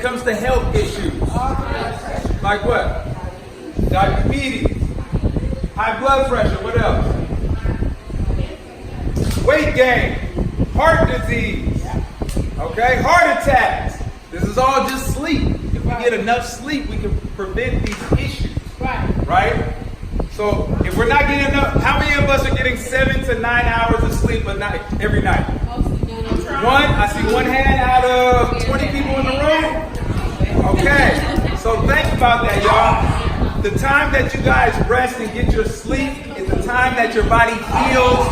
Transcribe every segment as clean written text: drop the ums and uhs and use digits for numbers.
comes to health issues, like what? Diabetes, high blood pressure, what else? Weight gain, heart disease, okay? Heart attacks. This is all just sleep. If we get enough sleep, we can prevent these issues, right? So if we're not getting enough, how many of us are getting 7 to 9 hours of sleep a night, every night? One, I see one hand out of 20 people in the room. Okay, so think about that, y'all. The time that you guys rest and get your sleep is the time that your body heals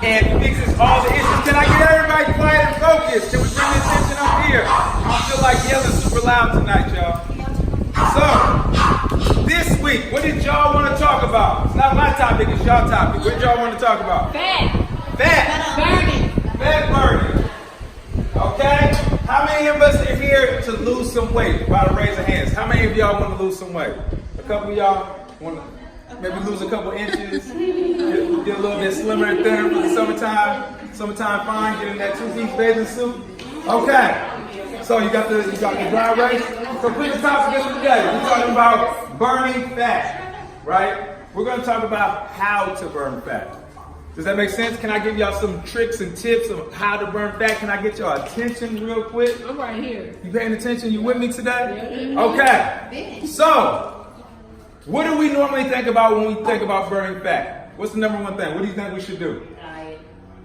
and fixes all the issues. Can I get everybody quiet and focused? Can we bring the attention up here? I feel like yelling super loud tonight, y'all. So, this week, what did y'all want to talk about? It's not my topic, it's y'all topic. What did y'all want to talk about? Fat. Burning. Fat burning. Okay? How many of us are here to lose some weight? By the raise of hands. How many of y'all want to lose some weight? A couple of y'all want to maybe lose a couple inches, get a little bit slimmer and thinner for the summertime. Summertime fine, get in that two-piece bathing suit. Okay. So you got the dry race. So put the topic together. We're talking about burning fat, right? We're going to talk about how to burn fat. Does that make sense? Can I give y'all some tricks and tips of how to burn fat? Can I get y'all attention real quick? I'm right here. You paying attention? You with me today? Okay. So, what do we normally think about when we think about burning fat? What's the number one thing? What do you think we should do?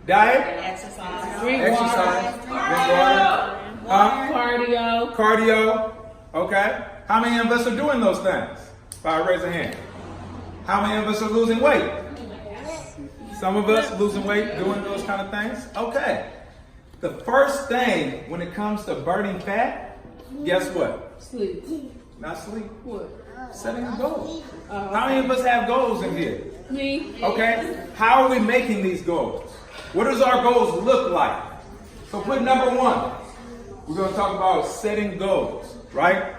Diet? Exercise. Drink Exercise. water. Cardio. Cardio. Okay. How many of us are doing those things? By raise a hand. How many of us are losing weight? Some of us losing weight, doing those kind of things. Okay. The first thing when it comes to burning fat, guess what? Sleep. Not sleep. What? Setting a goal. How many of us have goals in here? Me. Okay. How are we making these goals? What does our goals look like? So put number one. We're going to talk about setting goals, right?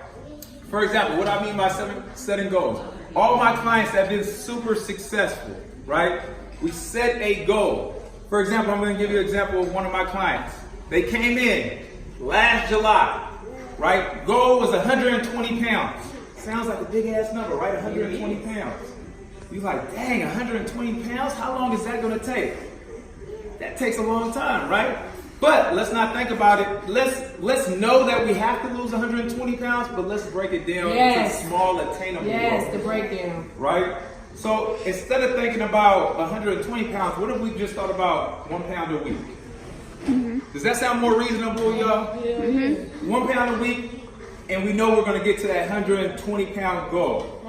For example, what I mean by setting goals. All my clients have been super successful, right? We set a goal. For example, I'm going to give you an example of one of my clients. They came in last July, right? Goal was 120 pounds. Sounds like a big ass number, right? 120 pounds. You're like, dang, 120 pounds? How long is that going to take? That takes a long time, right? But let's not think about it. Let's know that we have to lose 120 pounds, but let's break it down into small, attainable goals. The breakdown. Right? So instead of thinking about 120 pounds, what if we just thought about 1 pound a week? Does that sound more reasonable, y'all? 1 pound a week, and we know we're going to get to that 120 pound goal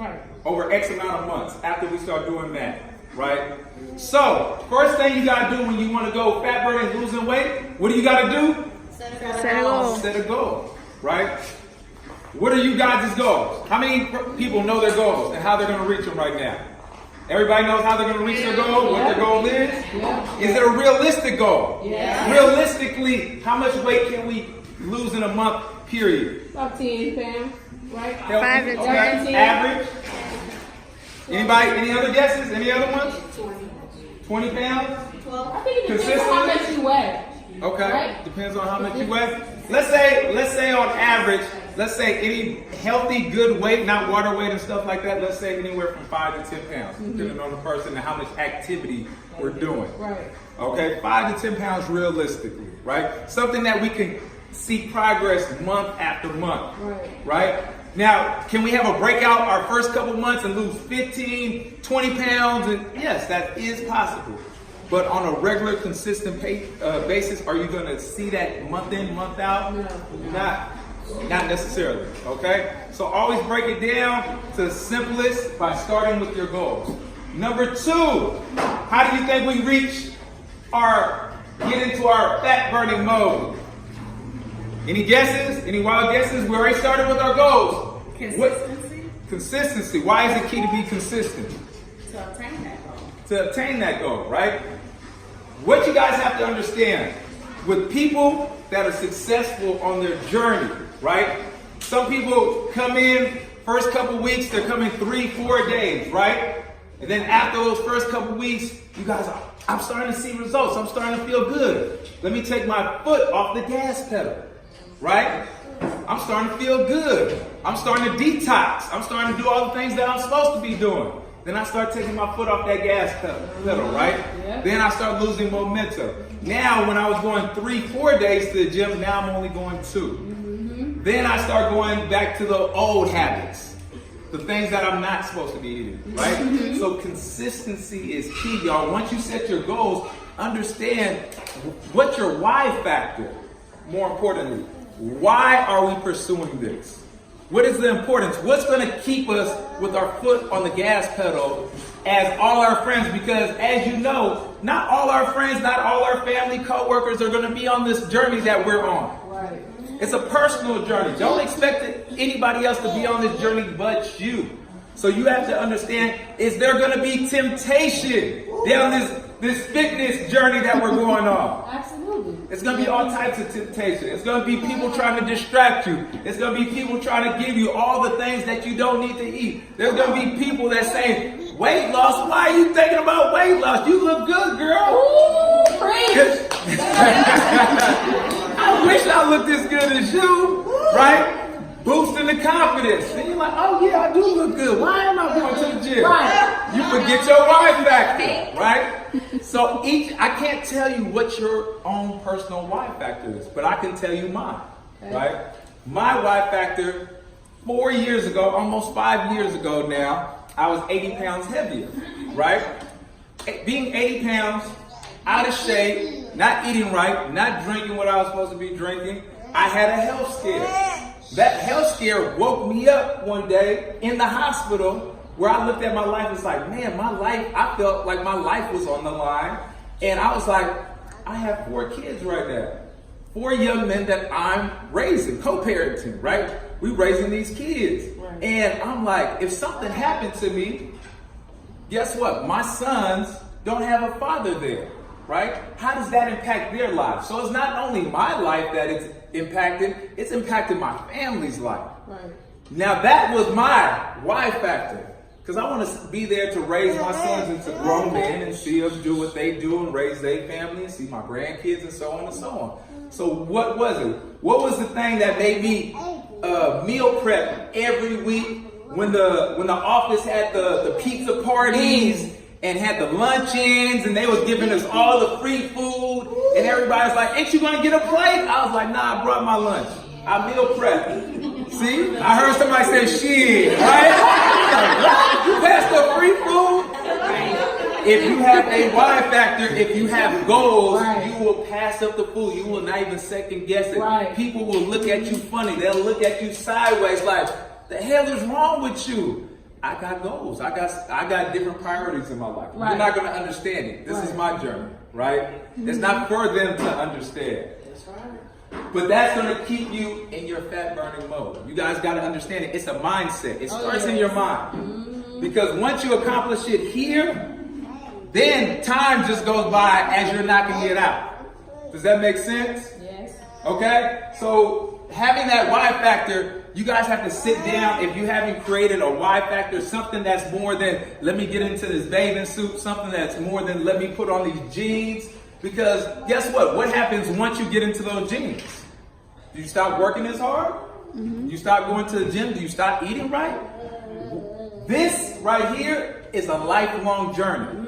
over X amount of months after we start doing that, right? So, first thing you got to do when you want to go fat burning, losing weight, what do you got to do? Set a goal. Set a goal, right? What are you guys' goals? How many people know their goals and how they're going to reach them right now? Everybody knows how they're going to reach their goal, what their goal is? Is it a realistic goal? Realistically, how much weight can we lose in a month, period? About 10 pounds, right? 5 to 10. Average? Anybody, any other guesses? Any other ones? 20 pounds? I think it depends on how much you weigh. Okay, Right? depends on how much you weigh. Let's say on average, let's say any healthy, good weight, not water weight and stuff like that, let's say anywhere from 5 to 10 pounds, depending on the person and how much activity we're doing. Right. Okay, 5 to 10 pounds realistically, right? Something that we can see progress month after month, right? Now, can we have a breakout our first couple months and lose 15, 20 pounds? And yes, that is possible. But on a regular, consistent basis, are you going to see that month in, month out? No. Not necessarily, okay? So always break it down to the simplest by starting with your goals. Number two, how do you think we get into our fat burning mode? Any guesses? Any wild guesses? We already started with our goals. Consistency. Consistency. Why is it key to be consistent? To obtain that goal. To obtain that goal, right? What you guys have to understand, with people that are successful on their journey, right? Some people come in, first couple weeks, they're coming 3-4 days, right? And then after those first couple weeks, you guys are, I'm starting to see results. I'm starting to feel good. Let me take my foot off the gas pedal, right? I'm starting to feel good. I'm starting to detox. I'm starting to do all the things that I'm supposed to be doing. Then I start taking my foot off that gas pedal, right? Yeah. Then I start losing momentum. Now, when I was going 3-4 days to the gym, now I'm only going 2. Then I start going back to the old habits, the things that I'm not supposed to be eating, right? So consistency is key, y'all. Once you set your goals, understand what's your why factor. More importantly, why are we pursuing this? What is the importance? What's going to keep us with our foot on the gas pedal as all our friends? Because as you know, not all our friends, not all our family, co-workers are going to be on this journey that we're on. Right. It's a personal journey. Don't expect anybody else to be on this journey but you. So you have to understand, is there going to be temptation down this fitness journey that we're going on? Absolutely. It's going to be all types of temptation. It's going to be people trying to distract you. It's going to be people trying to give you all the things that you don't need to eat. There's going to be people that say, weight loss? Why are you thinking about weight loss? You look good, girl. Ooh, praise. I wish I looked as good as you, right? Boosting the confidence. And you're like, oh yeah, I do look good. Why am I going to the gym? Right. You forget your why factor, right? So I can't tell you what your own personal why factor is, but I can tell you mine, right? My why factor, 4 years ago, almost 5 years ago now, I was 80 pounds heavier, right? Being 80 pounds, out of shape, not eating right, not drinking what I was supposed to be drinking, I had a health scare. That health scare woke me up one day in the hospital where I looked at my life and was like, man, my life, I felt like my life was on the line. And I was like, I have 4 kids right now. 4 young men that I'm raising, co-parenting, right? We raising these kids. Right. And I'm like, if something happened to me, guess what? My sons don't have a father there, right? How does that impact their lives? So it's not only my life that it's impacted my family's life. Right. Now that was my why factor. Because I want to be there to raise my sons into grown men and see them do what they do and raise their family and see my grandkids and so on and so on. So what was it? What was the thing that made me meal prep every week when the office had the pizza parties and had the luncheons and they was giving us all the free food and everybody's like, ain't you gonna get a plate? I was like, nah, I brought my lunch. I meal prepped. See? I heard somebody say shit, right? You passed the free food? If you have a why factor, if you have goals, you will pass up the food. You will not even second guess it. Right. People will look at you funny. They'll look at you sideways like, the hell is wrong with you? I got goals. I got different priorities in my life. Right. You're not going to understand it. This is my journey, right? It's not for them to understand. That's right. But that's going to keep you in your fat burning mode. You guys got to understand it. It's a mindset. It starts in your mind. Because once you accomplish it here, then time just goes by as you're knocking it out. Does that make sense? Yes. Okay? So having that why factor, you guys have to sit down. If you haven't created a why factor, something that's more than let me get into this bathing suit, something that's more than let me put on these jeans. Because guess what? What happens once you get into those jeans? Do you stop working as hard? Do you stop going to the gym? Do you stop eating right? This right here is a lifelong journey.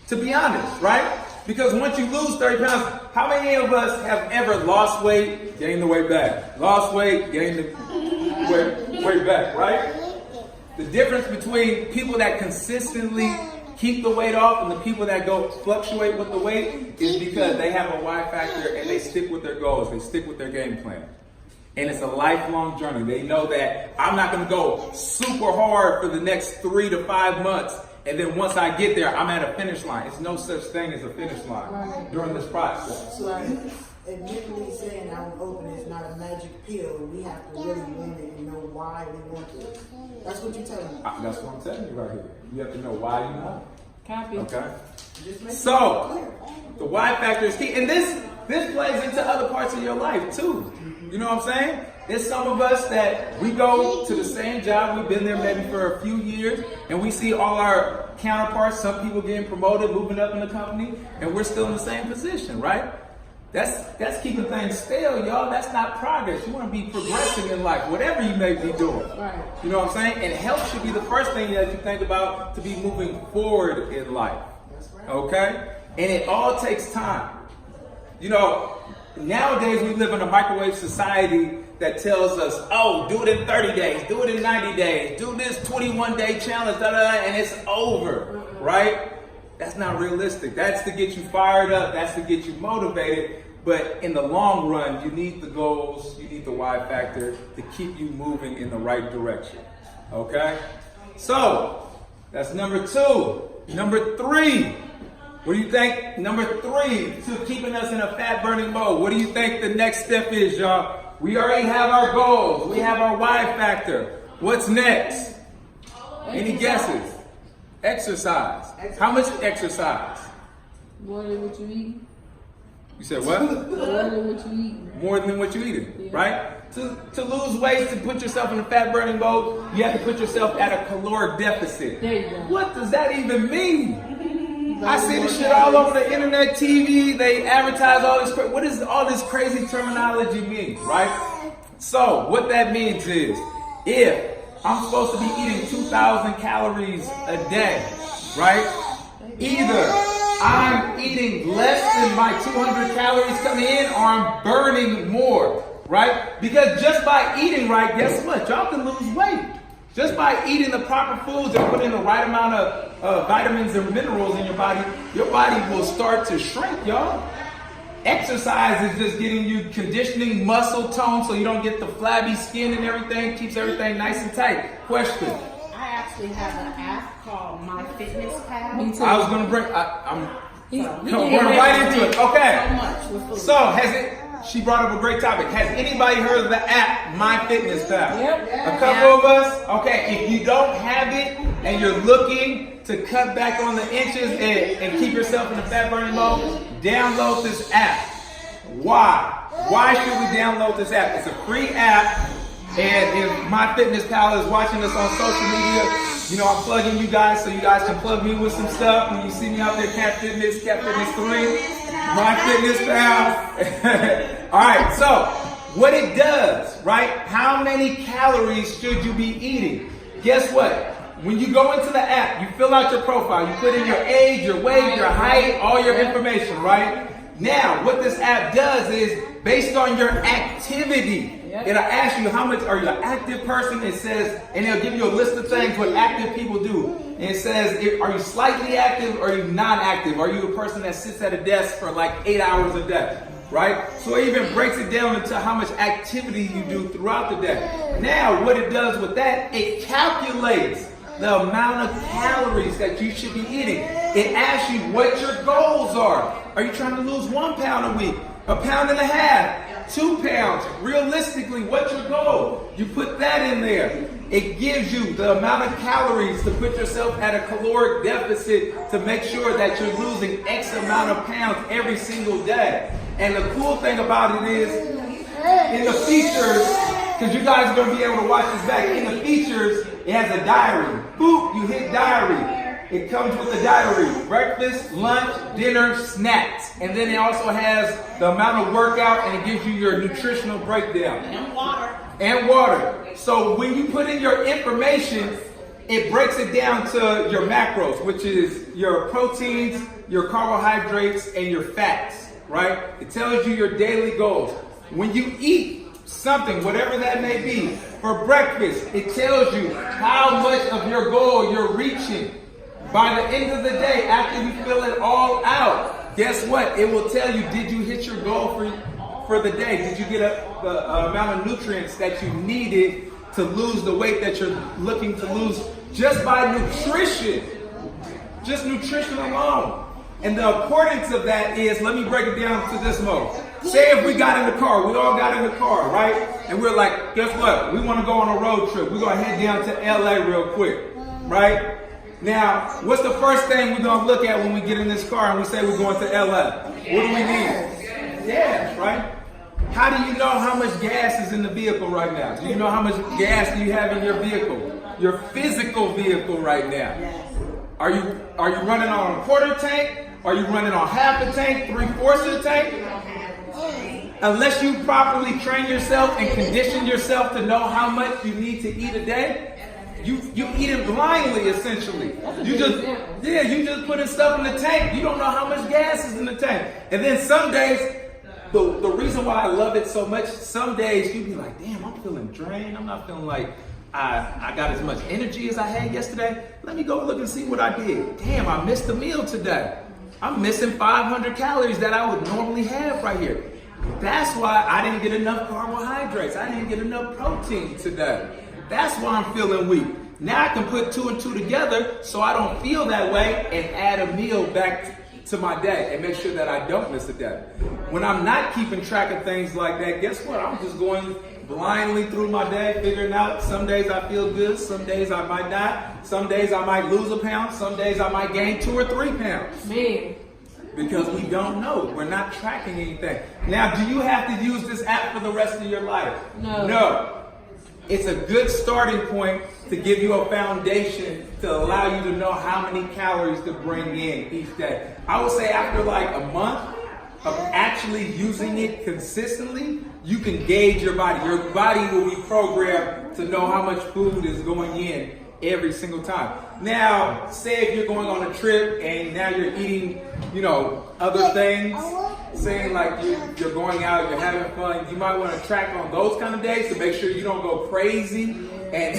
To be honest, right? Because once you lose 30 pounds, how many of us have ever lost weight, gained the weight back? Lost weight, gained the weight back, right? The difference between people that consistently keep the weight off and the people that go fluctuate with the weight is because they have a why factor and they stick with their goals. They stick with their game plan. And it's a lifelong journey. They know that I'm not going to go super hard for the next 3 to 5 months. And then once I get there, I'm at a finish line. It's no such thing as a finish line during this process. So admittedly saying I'm open is not a magic pill. We have to really win it and know why we want it. That's what you're telling me. That's what I'm telling you right here. You have to know why you want it. Copy. Okay? So, the why factor is key. And this plays into other parts of your life too. You know what I'm saying? There's some of us that we go to the same job. We've been there maybe for a few years, and we see all our counterparts, some people getting promoted, moving up in the company, and we're still in the same position, right? That's keeping things stale, y'all. That's not progress. You want to be progressing in life, whatever you may be doing. Right. You know what I'm saying? And health should be the first thing that you think about to be moving forward in life. Okay? And it all takes time. You know, nowadays we live in a microwave society that tells us, oh, do it in 30 days, do it in 90 days, do this 21-day challenge, and it's over, right? That's not realistic. That's to get you fired up. That's to get you motivated. But in the long run, you need the goals, you need the why factor to keep you moving in the right direction. Okay? So, that's number 2. Number 3. What do you think? Number 3 to keeping us in a fat burning mode. What do you think the next step is, y'all? We already have our goals. We have our why factor. What's next? Any guesses? Exercise. How much exercise? More than what you eat. You said what? More than what you eat. More than what you eating, right? To lose weight, to put yourself in a fat burning mode, you have to put yourself at a caloric deficit. There you go. What does that even mean? I see this shit all over the internet, TV. They advertise all this. What does all this crazy terminology mean, right? So what that means is, if I'm supposed to be eating 2,000 calories a day, right? Either I'm eating less than my 200 calories coming in, or I'm burning more, right? Because just by eating right, guess what? Y'all can lose weight. Just by eating the proper foods and putting the right amount of vitamins and minerals in your body will start to shrink, y'all. Exercise is just getting you conditioning, muscle tone, so you don't get the flabby skin and everything. Keeps everything nice and tight. Question. I actually have an app called My Fitness Pal. Me too. I was gonna bring. I'm He going right into it. Okay. So much with food. So has it? She brought up a great topic. Has anybody heard of the app My Fitness Pal? Yep. A couple of us. Okay. If you don't have it and you're looking to cut back on the inches and keep yourself in the fat burning mode, download this app. Why? Why should we download this app? It's a free app. And if MyFitnessPal is watching us on social media, you know, I'm plugging you guys so you guys can plug me with some stuff. When you see me out there, Cat Fitness 3, MyFitnessPal. All right, so what it does, right? How many calories should you be eating? Guess what? When you go into the app, you fill out your profile, you put in your age, your weight, your height, all your information, right? Now, what this app does is, based on your activity, it'll ask you how much, are you an active person? It says, and it'll give you a list of things what active people do. And it says, are you slightly active or are you non-active? Are you a person that sits at a desk for like 8 hours a day? Right? So it even breaks it down into how much activity you do throughout the day. Now, what it does with that, it calculates the amount of calories that you should be eating. It asks you what your goals are. Are you trying to lose 1 pound a week? 1.5 pounds? 2 pounds? Realistically, what's your goal? You put that in there. It gives you the amount of calories to put yourself at a caloric deficit to make sure that you're losing X amount of pounds every single day. And the cool thing about it is, in the features, because you guys are going to be able to watch this back, in the features, it has a diary. Boop, you hit diary. It comes with a diary. Breakfast, lunch, dinner, snacks. And then it also has the amount of workout, and it gives you your nutritional breakdown. And water. And water. So when you put in your information, it breaks it down to your macros, which is your proteins, your carbohydrates, and your fats, right? It tells you your daily goals. When you eat something, whatever that may be, for breakfast, it tells you how much of your goal you're reaching. By the end of the day, after you fill it all out, guess what? It will tell you, did you hit your goal for the day? Did you get the amount of nutrients that you needed to lose the weight that you're looking to lose just by nutrition? Just nutrition alone. And the importance of that is, let me break it down to this mode. Say if we got in the car, we all got in the car, right? And we're like, guess what? We want to go on a road trip. We're going to head down to LA real quick, right? Now, what's the first thing we're going to look at when we get in this car and we say we're going to LA? What do we need? Gas, right? How do you know how much gas is in the vehicle right now? Do you know how much gas do you have in your vehicle? Your physical vehicle right now. Are you running on a quarter tank? Are you running on half a tank, 3/4 of the tank? unless you properly train yourself and condition yourself to know how much you need to eat a day, you eat it blindly, essentially. You just putting stuff in the tank. You don't know how much gas is in the tank. And then some days, the reason why I love it so much, some days you be like, damn, I'm feeling drained. I'm not feeling like I got as much energy as I had yesterday. Let me go look and see what I did. Damn, I missed a meal today. I'm missing 500 calories that I would normally have right here. That's why I didn't get enough carbohydrates. I didn't get enough protein today. That's why I'm feeling weak. Now I can put 2 and 2 together so I don't feel that way and add a meal back to my day and make sure that I don't miss a day. When I'm not keeping track of things like that, guess what? I'm just going blindly through my day, figuring out some days I feel good, some days I might not, some days I might lose a pound, some days I might gain 2 or 3 pounds. Man. Because we don't know. We're not tracking anything. Now, do you have to use this app for the rest of your life? No. No. It's a good starting point to give you a foundation to allow you to know how many calories to bring in each day. I would say after like a month of actually using it consistently, you can gauge your body. Your body will be programmed to know how much food is going in every single time. Now, say if you're going on a trip and now you're eating, other things, saying like you're going out, you're having fun, you might want to track on those kind of days to make sure you don't go crazy and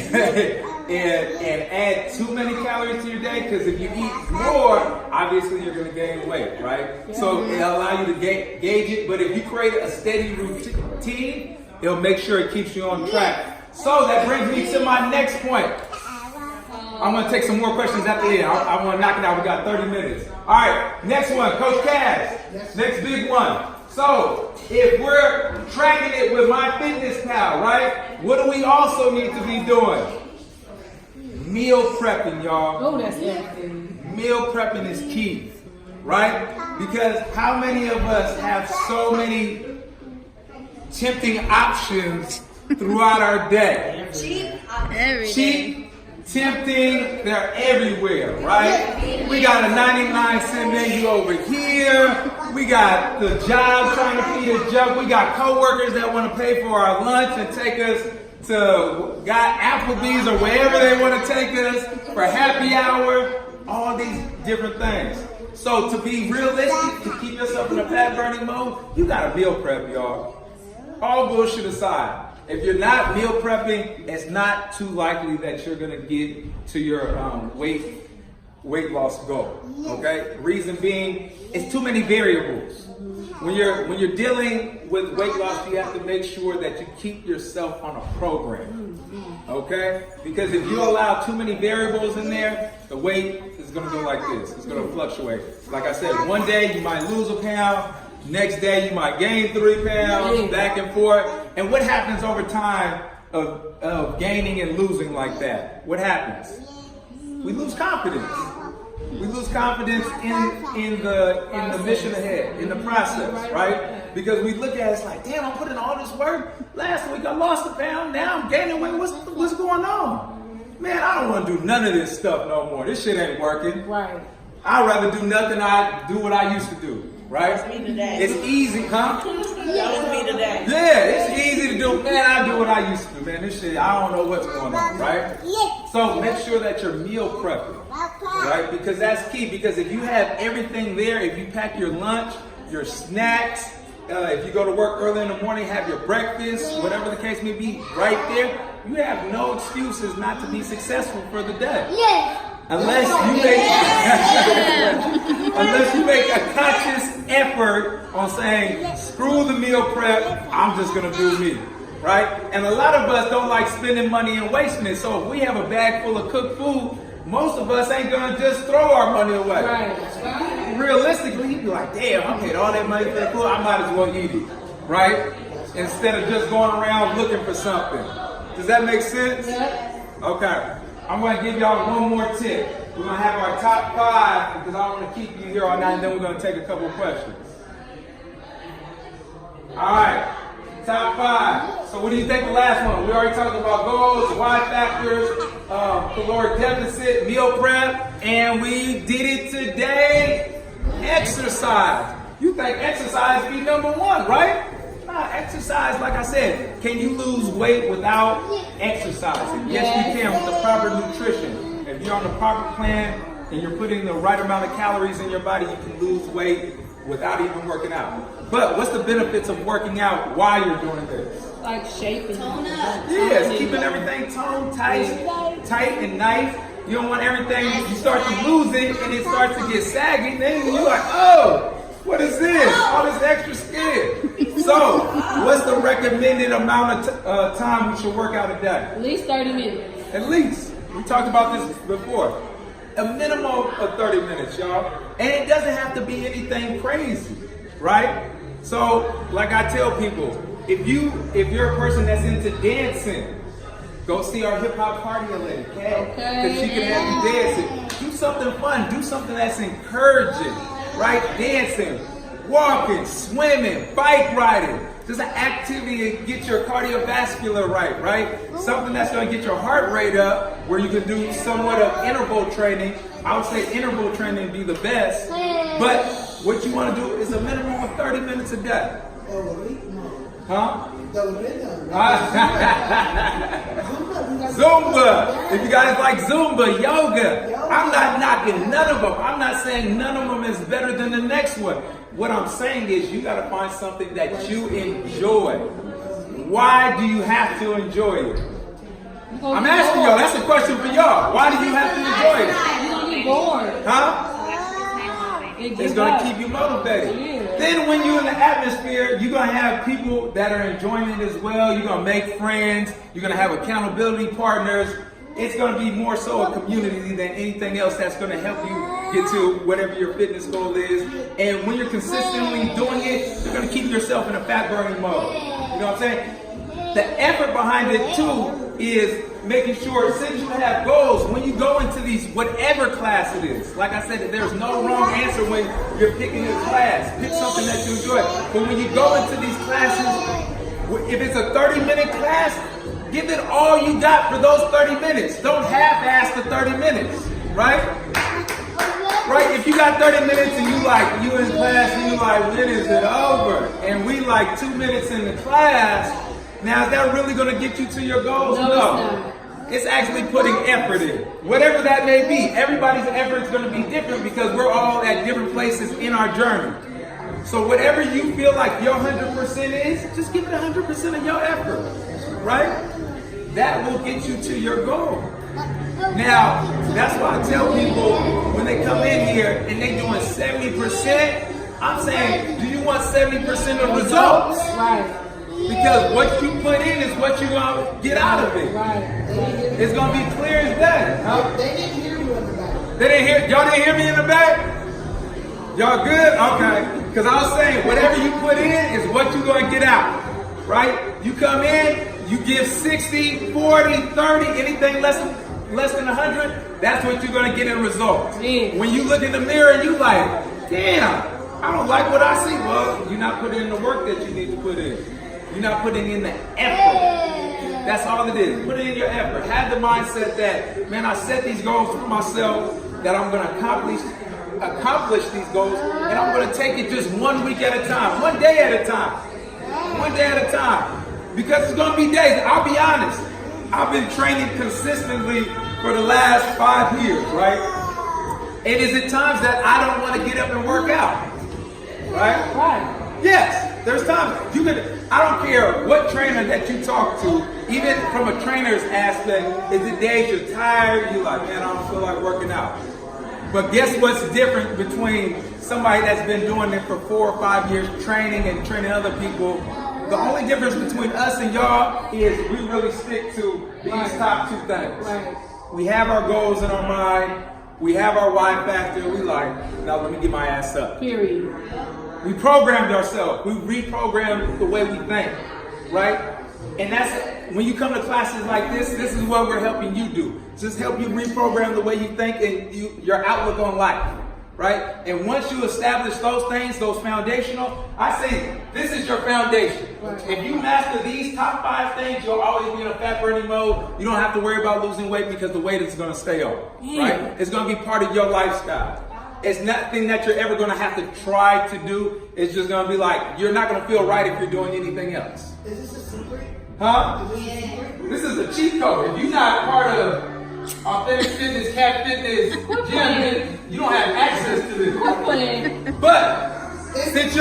and add too many calories to your day, because if you eat more, obviously you're going to gain weight, right? So it'll allow you to gauge it, but if you create a steady routine, it'll make sure it keeps you on track. So that brings me to my next point. I'm going to take some more questions at the end. I want to knock it out. We got 30 minutes. All right, next one, Coach Cass. Next big one. So, if we're tracking it with MyFitnessPal, right? What do we also need to be doing? Meal prepping, y'all. Oh, that's everything. Meal prepping is key, right? Because how many of us have so many tempting options throughout our day? Cheap, tempting, they're everywhere, right? We got a 99-cent menu over here. We got the job trying to feed us junk. We got coworkers that want to pay for our lunch and take us to Applebee's or wherever they want to take us for happy hour. All these different things. So to be realistic, to keep yourself in a fat burning mode, you got to meal prep, y'all. All bullshit aside. If you're not meal prepping, it's not too likely that you're going to get to your weight loss goal. Okay? Reason being, it's too many variables. When you're dealing with weight loss, you have to make sure that you keep yourself on a program. Okay? Because if you allow too many variables in there, the weight is going to go like this. It's going to fluctuate. Like I said, one day you might lose a pound. Next day you might gain 3 pounds, back and forth. And what happens over time of gaining and losing like that? What happens? We lose confidence. We lose confidence in the mission ahead, in the process, right? Because we look at it, it's like, damn, I'm putting all this work. Last week I lost a pound, now I'm gaining weight. What's going on? Man, I don't want to do none of this stuff no more. This shit ain't working. Right. I'd rather do nothing. I do what I used to do. Right? That's me today. It's easy, huh? That was me today. Yeah, it's easy to do. Man, I do what I used to do, man. This shit, I don't know what's going on, right? So make sure that you're meal prepping, right? Because that's key. Because if you have everything there, if you pack your lunch, your snacks, if you go to work early in the morning, have your breakfast, whatever the case may be, right there, you have no excuses not to be successful for the day. Unless you make a conscious effort on saying, screw the meal prep, I'm just going to do me, right? And a lot of us don't like spending money and wasting it. So if we have a bag full of cooked food, most of us ain't going to just throw our money away. Right. Realistically, you'd be like, damn, I paid all that money for that food, I might as well eat it, right? Instead of just going around looking for something. Does that make sense? Yeah. Okay. I'm going to give y'all one more tip. We're going to have our top 5 because I want to keep you here all night, and then we're going to take a couple of questions. All right, top 5. So what do you think the last one? We already talked about goals, Y factors, caloric deficit, meal prep, and we did it today. Exercise. You think exercise be number 1, right? Nah, exercise, like I said, can you lose weight without exercising? Yes, you can with the proper nutrition. If you're on the proper plan and you're putting the right amount of calories in your body, you can lose weight without even working out. But what's the benefits of working out while you're doing this? Like shaping. Tone up. Yes, keeping everything toned, tight and nice. You don't want everything, you start to lose it and it starts to get saggy. Then you're like, oh, what is this? All this extra skin. So, what's the recommended amount of time we should work out a day? At least 30 minutes. At least. We talked about this before. A minimum of 30 minutes, y'all. And it doesn't have to be anything crazy, right? So, like I tell people, if you're a person that's into dancing, go see our hip hop cardio lady, okay? Because she can have you dancing. Do something fun. Do something that's encouraging, right? Dancing, walking, swimming, bike riding. Just an activity to get your cardiovascular right? Something that's going to get your heart rate up, where you can do somewhat of interval training. I would say interval training would be the best. But what you want to do is a minimum of 30 minutes a day. Huh? Zumba. If you guys like Zumba, yoga, I'm not knocking none of them. I'm not saying none of them is better than the next one. What I'm saying is you got to find something that you enjoy. Why do you have to enjoy it? I'm asking y'all. That's a question for y'all. Why do you have to enjoy it? You're gonna get bored. Huh? It's going to keep you motivated. Then when you're in the atmosphere, you're going to have people that are enjoying it as well. You're going to make friends. You're going to have accountability partners. It's going to be more so a community than anything else that's going to help you get to whatever your fitness goal is. And when you're consistently doing it, you're going to keep yourself in a fat burning mode. You know what I'm saying? The effort behind it too is making sure, since you have goals, when you go into these, whatever class it is, like I said, there's no wrong answer when you're picking a class. Pick something that you enjoy. But when you go into these classes, if it's a 30-minute class, give it all you got for those 30 minutes. Don't half-ass the 30 minutes, right? Right? If you got 30 minutes and you in class and you like, when is it over? And we like 2 minutes in the class, now is that really going to get you to your goals? No. It's actually putting effort in. Whatever that may be. Everybody's effort is going to be different because we're all at different places in our journey. So whatever you feel like your 100% is, just give it 100% of your effort. Right? That will get you to your goal. Now, that's why I tell people when they come in here and they doing 70%, I'm saying, do you want 70% of results? Right. Because what you put in is what you're going to get out of it. Right. It's going to be clear as day. Huh? They didn't hear you in the back. Y'all didn't hear me in the back? Y'all good? Okay. Because I was saying, whatever you put in is what you're going to get out. Right? You come in, you give 60, 40, 30, anything less than 100, that's what you're going to get in results. When you look in the mirror and you like, damn, I don't like what I see. Well, you're not putting in the work that you need to put in. You're not putting in the effort. That's all it is. Put in your effort. Have the mindset that, man, I set these goals for myself, that I'm going to accomplish these goals, and I'm going to take it just 1 week at a time, 1 day at a time, 1 day at a time. Because it's going to be days. I'll be honest. I've been training consistently for the last 5 years, right? And is it times that I don't want to get up and work out, right? Right. Yes. There's times I don't care what trainer that you talk to, even from a trainer's aspect, is the days you're tired, you're like, man, I don't feel like working out. But guess what's different between somebody that's been doing it for 4 or 5 years, training and training other people? The only difference between us and y'all is we really stick to these top 2 things. Right. We have our goals in our mind. We have our why factor. We like, now let me get my ass up. Period. We programmed ourselves. We reprogrammed the way we think, right? And that's, when you come to classes like this is what we're helping you do. Just help you reprogram the way you think and your outlook on life, right? And once you establish those things, those foundational, I say this is your foundation. If you master these top 5 things, you'll always be in a fat burning mode. You don't have to worry about losing weight because the weight is going to stay on, right? It's going to be part of your lifestyle. It's nothing that you're ever going to have to try to do. It's just going to be like, you're not going to feel right if you're doing anything else. Is this a secret? Huh? Is this a secret? This is a cheat code. If you're not part of Authentic Fitness, Cat Fitness, Gym, you don't have access to this. But since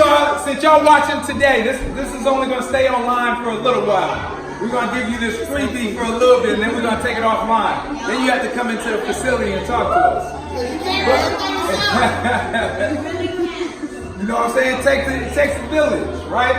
y'all watching today, this is only going to stay online for a little while. We're going to give you this freebie for a little bit, and then we're going to take it offline. Then you have to come into the facility and talk to us. You know what I'm saying? It takes a village, right?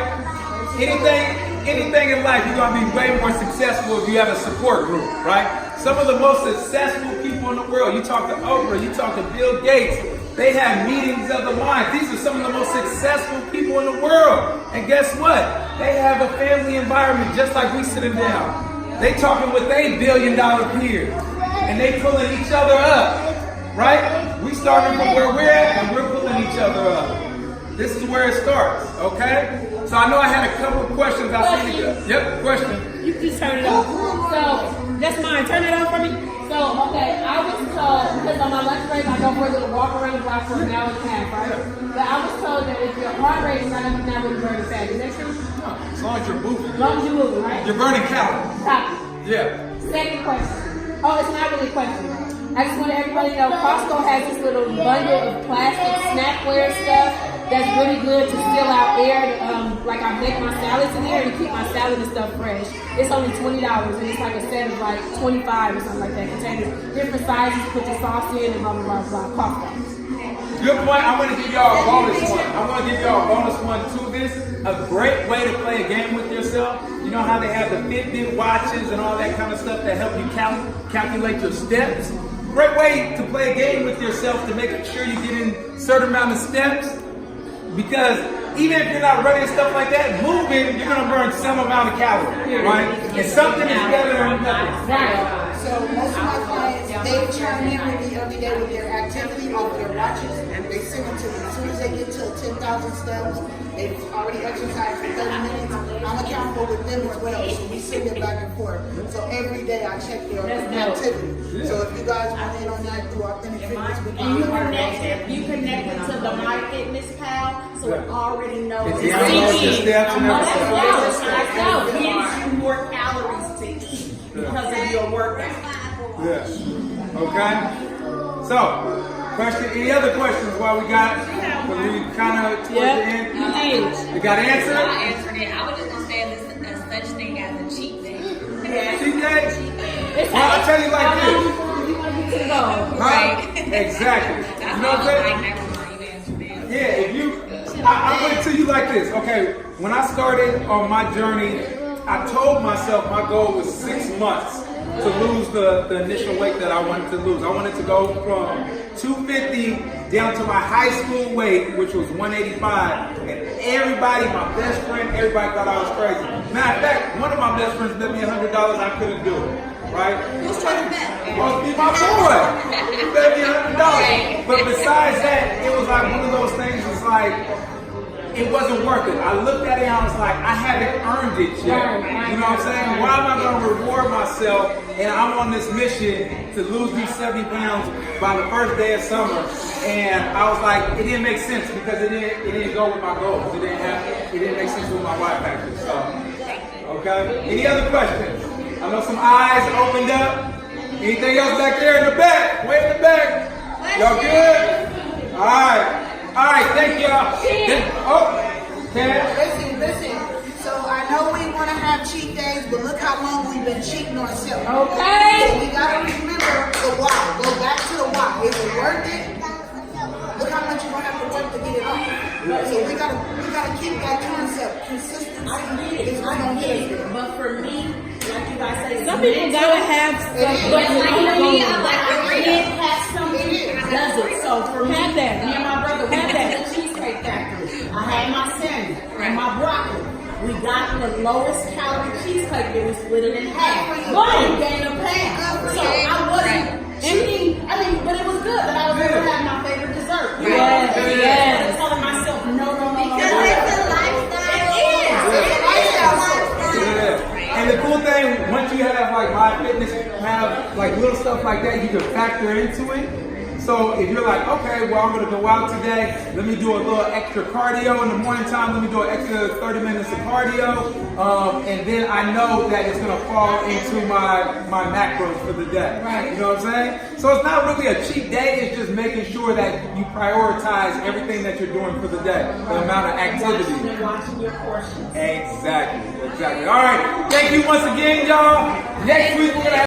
Anything in life, you're going to be way more successful if you have a support group, right? Some of the most successful people in the world, you talk to Oprah, you talk to Bill Gates, they have meetings of the mind. These are some of the most successful people in the world. And guess what? They have a family environment just like we sitting down. They talking with their billion-dollar peers. And they pulling each other up, right? We starting from where we're at and we're pulling each other up. This is where it starts, okay? So I know I had a couple of questions. Yep, question. You just turn it off. So, that's mine. Turn it off for me. So, okay, I was told, because on my lunch break, I go for a little walk around the block for an hour and a half, right? But I was told that if your heart rate is not up, you're not really burning fat. Is that true? No, as long as you're moving. As long as you're moving, right? You're burning calories. Copy. Yeah. Second question. Oh, it's not really a question. I just want everybody to know Costco has this little bundle of plastic snackware stuff that's really good to seal out air. Like I make my salads in there and keep my salad and stuff fresh. It's only $20 and it's like a set of like 25 or something like that. Containers, different sizes, put your sauce in and blah, blah, blah, blah. Costco. Good point. I'm going to give y'all a bonus one. I'm going to give y'all a bonus one to this. A great way to play a game with yourself. You know how they have the Fitbit watches and all that kind of stuff that help you calculate your steps? Great way to play a game with yourself to make sure you get in a certain amount of steps. Because even if you're not running stuff like that, moving, you're going to burn some amount of calories, right? And something is better than nothing. So most of my clients, they chime in with me every day with their activity off their watches, and they send it to me. As soon as they get to 10,000 steps, they've already exercised for 30 minutes. I'm accountable with them as well, so we send it back and forth. So every day I check their activity. So if you guys want in on that through Authentic Fitness, we can You connected to the MyFitnessPal, so it already knows. It's download your steps and everything. It gives you more calories to eat because of your workout. Yeah. Okay. So, any other questions while we got, because we kind of towards the end? You did. You got an answer? I answered it. I was just going to say there's such thing as a cheat day. Cheat day? Well, I'll tell you like this. You want to get to the goal. Right? Exactly. That's You know what I'm saying? never mind. You answered it. Yeah, if you, I'm going to tell you like this. Okay, when I started on my journey, I told myself my goal was 6 months to lose the initial weight that I wanted to lose. I wanted to go from 250 down to my high school weight, which was 185. And everybody, my best friend, everybody thought I was crazy. Matter of fact, one of my best friends bet me $100 I couldn't do it. Right? Who's trying to bet? Supposed to be my boy. He bet me $100. But besides that, it was like one of those things. It's like it wasn't worth it. I looked at it and I was like, I haven't earned it yet. You know what I'm saying? Why am I going to reward myself? And I'm on this mission to lose these 70 pounds by the first day of summer. And I was like, it didn't make sense because it didn't go with my goals. It didn't make sense with my life package. So, okay. Any other questions? I know some eyes opened up. Anything else back there in the back? Way in the back. Y'all good? All right. All right, thank y'all. Listen. So I know we want to have cheat days, but look how long we've been cheating ourselves. Okay. So we got to remember the why. Go back to the why. Is it worth it? Look how much you're going to have to work to get it off. So we gotta keep that concept. Consistency is what gonna get us there. But for me, like you guys say, Some people gotta have stuff. but for me, I like to have something that does it. So for me, Have that. me and my brother, we Have went that. to the Cheesecake Factory. I had my salmon and my broccoli. We got the lowest calorie cheesecake that we split it in half. One gained a pound. So I wasn't cheating. I mean, but it was good. But I was able to have my favorite dessert. Yes, I was telling myself, no. Because it's a lifestyle. Yeah. And the cool thing, once you have like My Fitness, have like little stuff like that, you can factor into it. So if you're like, okay, well, I'm going to go out today, let me do a little extra cardio in the morning time, let me do an extra 30 minutes of cardio, and then I know that it's going to fall into my macros for the day. Right. You know what I'm saying? So it's not really a cheat day, it's just making sure that you prioritize everything that you're doing for the day, the amount of activity. Watching your portions. Exactly. All right. Thank you once again, y'all. Next week we're going to have